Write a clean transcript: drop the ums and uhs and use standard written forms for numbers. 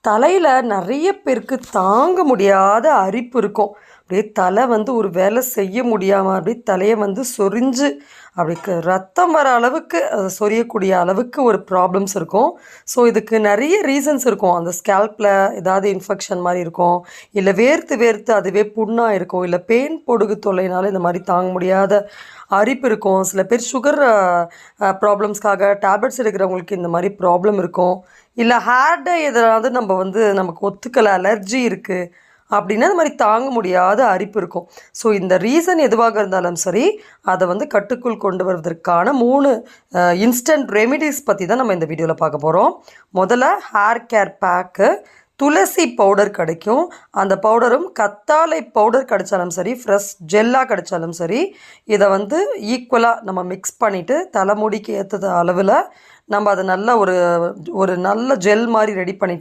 தலையில் நிறைய பேருக்கு தாங்க முடியாத அரிப்பு இருக்கும். அப்படியே தலை வந்து ஒரு வேலை செய்ய முடியாமல் அப்படியே தலையை வந்து சொரிஞ்சு அப்படி ரத்தம் வர அளவுக்கு அது சொரியக்கூடிய அளவுக்கு ஒரு ப்ராப்ளம்ஸ் இருக்கும். ஸோ இதுக்கு நிறைய ரீசன்ஸ் இருக்கும். அந்த ஸ்கேல்பில் ஏதாவது இன்ஃபெக்ஷன் மாதிரி இருக்கும், இல்லை வேர்த்து வேர்த்து அதுவே புண்ணாக இருக்கும், இல்லை பேன் பொடுகு தொல்லைனால இந்த மாதிரி தாங்க முடியாத அரிப்பு இருக்கும். சில பேர் சுகர் ப்ராப்ளம்ஸ்க்காக டேப்லெட்ஸ் எடுக்கிறவங்களுக்கு இந்த மாதிரி ப்ராப்ளம் இருக்கும். இல்லை ஹேர் டை எதாவது நம்ம வந்து நமக்கு ஒத்துக்கலை, அலர்ஜி இருக்குது அப்படின்னா இந்த மாதிரி தாங்க முடியாத அரிப்பு இருக்கும். ஸோ இந்த ரீசன் எதுவாக இருந்தாலும் சரி, அதை வந்து கட்டுக்குள் கொண்டு வருவதற்கான 3 இன்ஸ்டன்ட் ரெமிடிஸ் பற்றி தான் நம்ம இந்த வீடியோவில் பார்க்க போகிறோம். முதல்ல ஹேர் கேர் பேக்கு, துளசி பவுடர் கிடைக்கும். அந்த பவுடரும் கத்தாழை பவுடர் கிடைச்சாலும் சரி, ஃப்ரெஷ் ஜெல்லாக கிடைச்சாலும் சரி, இதை வந்து ஈக்குவலாக நம்ம மிக்ஸ் பண்ணிவிட்டு தலைமுடிக்கு ஏற்றது அளவில் நம்ம அதை நல்ல ஒரு நல்ல ஜெல் மாதிரி ரெடி பண்ணிவிட்டு